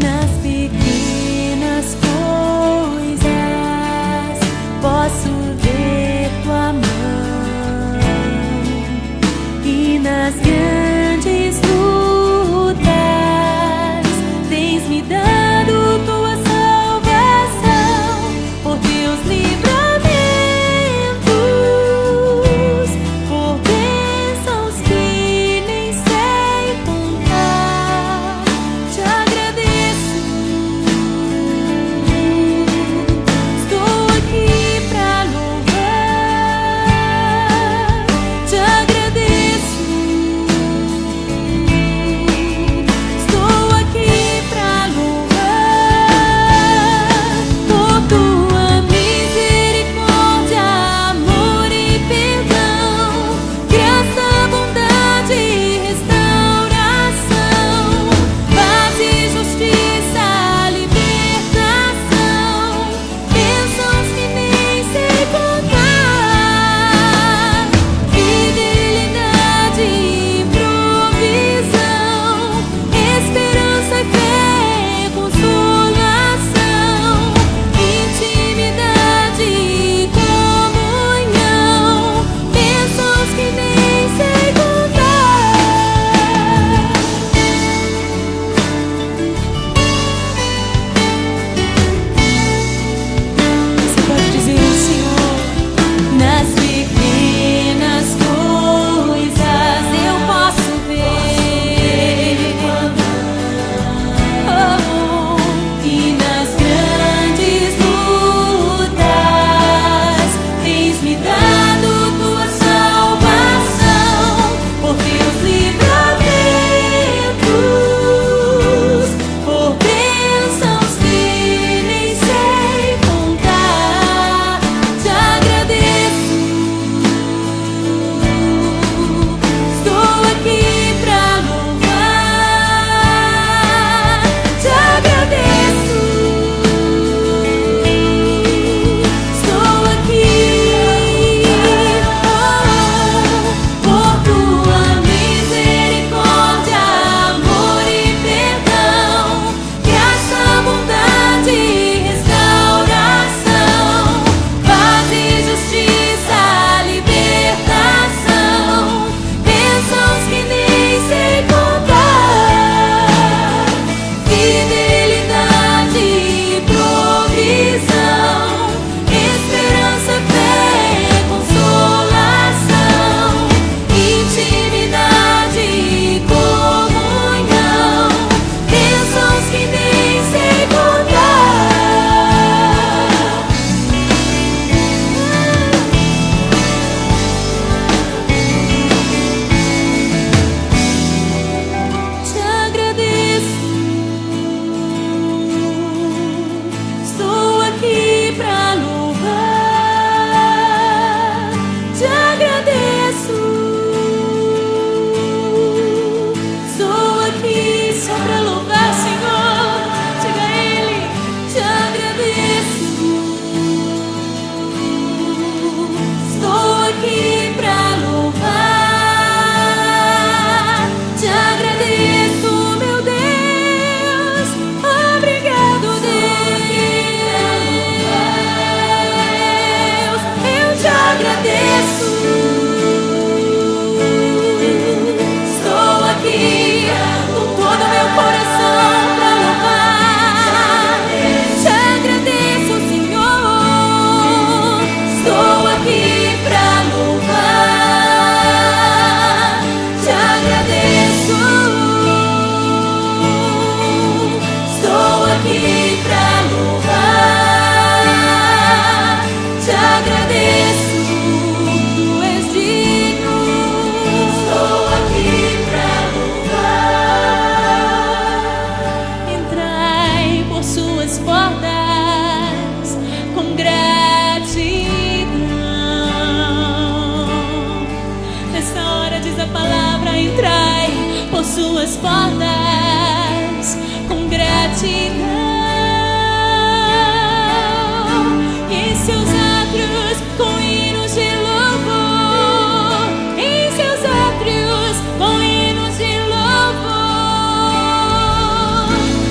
Nas pequenas coisas posso ver tua mão, e nas grandes lutas tens me dado tua salvação. Por teus livramentos, por bênçãos que nem sei contar, te agradeço. Estou aqui pra louvar, te agradeço. suas portas com gratidão, e em seus átrios com hinos de louvor, em seus átrios com hinos de louvor.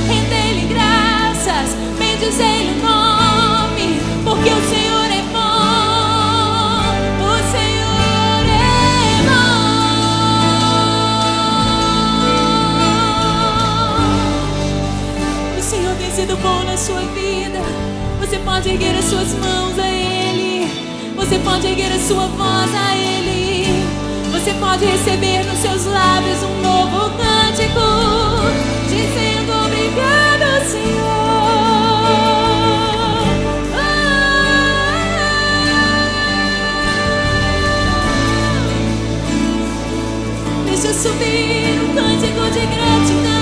Render-lhe graças, bendizei-lhe o nome, porque o Senhor é bom, o Senhor é bom. O Senhor tem sido bom na sua vida. Você pode erguer as suas mãos a Ele, você pode erguer a sua voz a Ele, você pode receber nos seus lábios um novo cântico, dizendo obrigado, Senhor. Deixa eu subir um cântico de gratidão.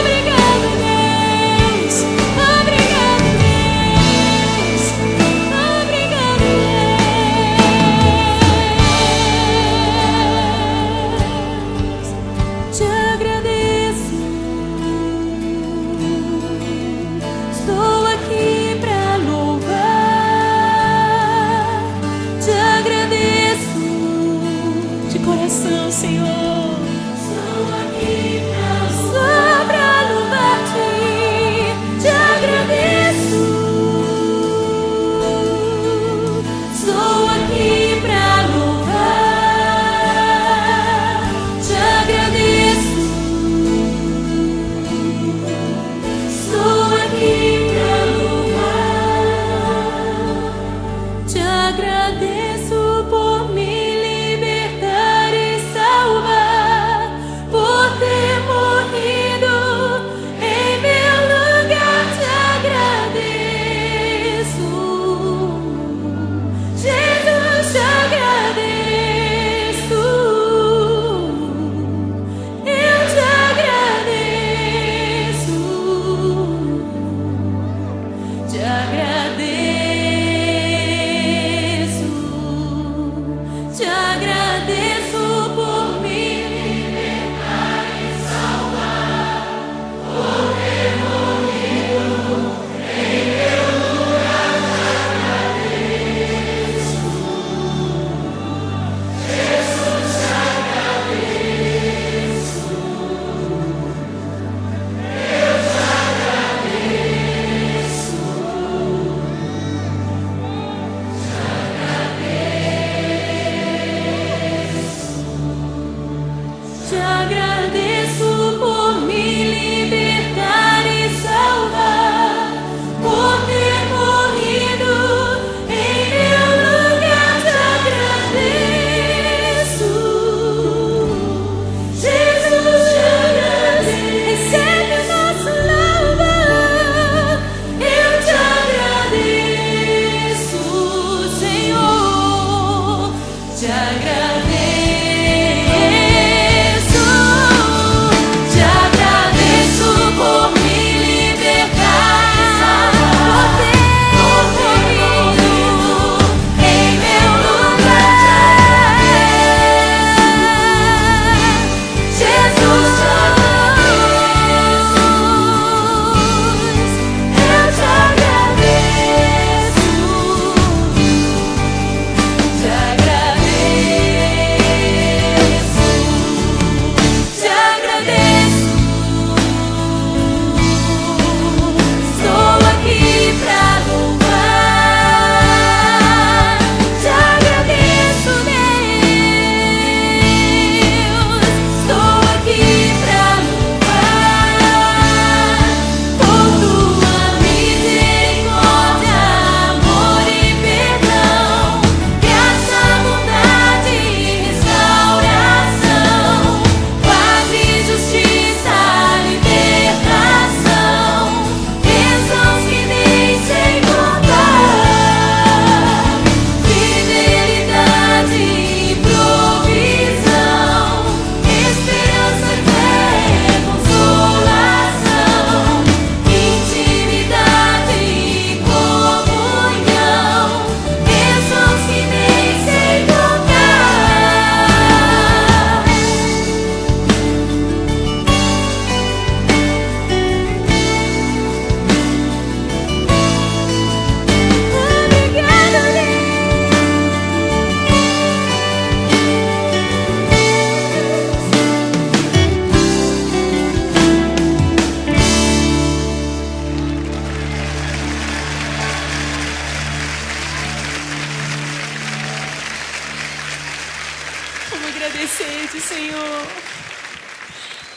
Obrigado,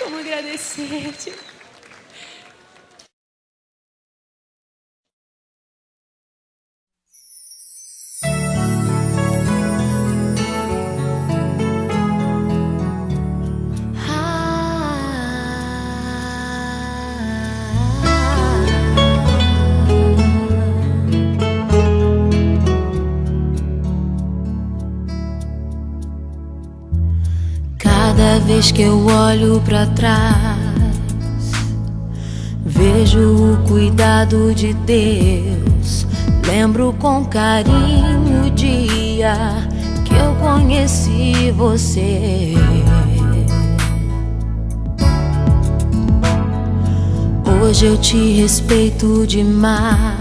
como agradecer-te. Cada vez que eu olho pra trás, vejo o cuidado de Deus. Lembro com carinho o dia que eu conheci você. Hoje eu te respeito demais.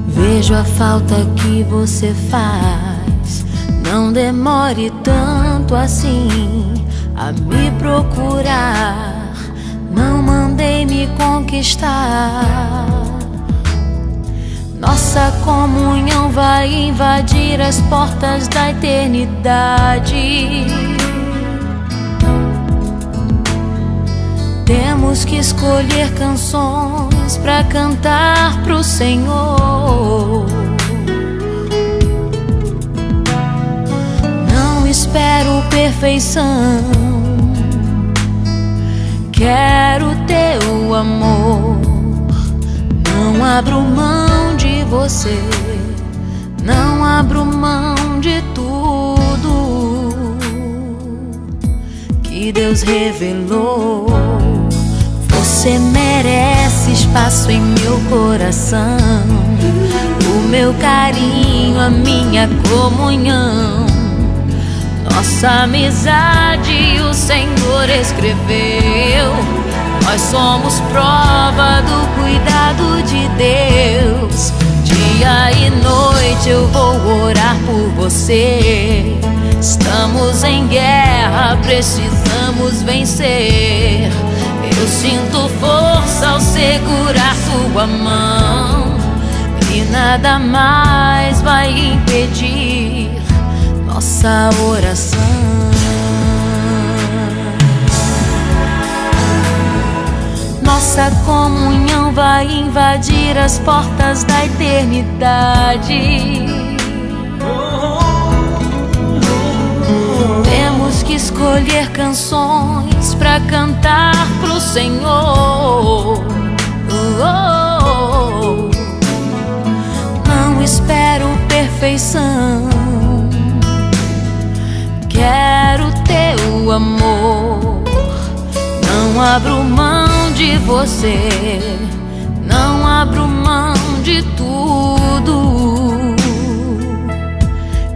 Vejo a falta que você faz. Não demore tanto assim a me procurar. Não mandei me conquistar. Nossa comunhão vai invadir as portas da eternidade. Temos que escolher canções pra cantar pro Senhor. Não espero perfeição, quero teu amor. Não abro mão de você, não abro mão de tudo que Deus revelou. Você merece espaço em meu coração, o meu carinho, a minha comunhão. Nossa amizade o Senhor escreveu. Nós somos prova do cuidado de Deus. Dia e noite eu vou orar por você. Estamos em guerra, precisamos vencer. Eu sinto força ao segurar tua mão, e nada mais vai impedir nossa oração. Nossa comunhão vai invadir as portas da eternidade. Temos que escolher canções pra cantar pro Senhor. Não espero perfeição, quero teu amor. Não abro mão de você, não abro mão de tudo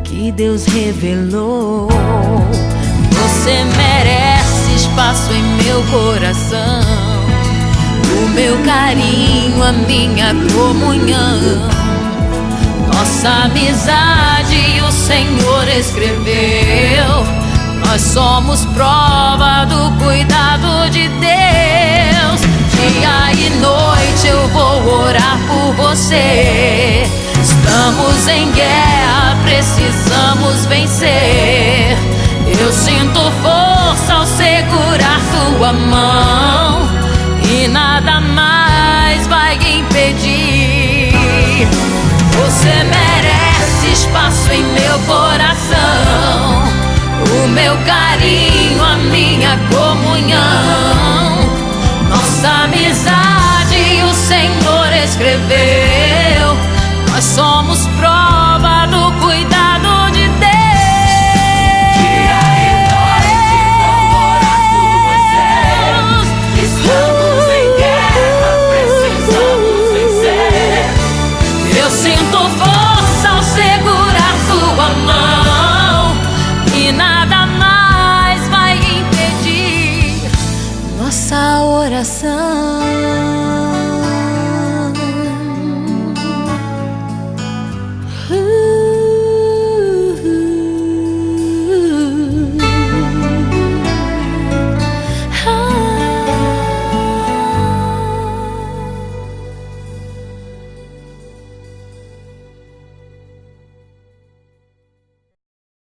que Deus revelou. Você merece espaço em meu coração, o meu carinho, a minha comunhão. Nossa amizade o Senhor escreveu. Nós somos prova do cuidado de Deus. Dia e noite eu vou orar por você. Estamos em guerra, precisamos vencer. Eu sinto força ao segurar tua mão, e nada mais vai impedir. Você merece espaço em meu coração, o meu carinho, a minha comunhão. Nossa amizade o Senhor escreveu. Nós somos prova do cuidado de Deus. Dia e noite vou orar por você. Estamos em guerra, precisamos vencer. Eu sinto força ao segurar tua mão, e nada mais vai impedir nossa oração.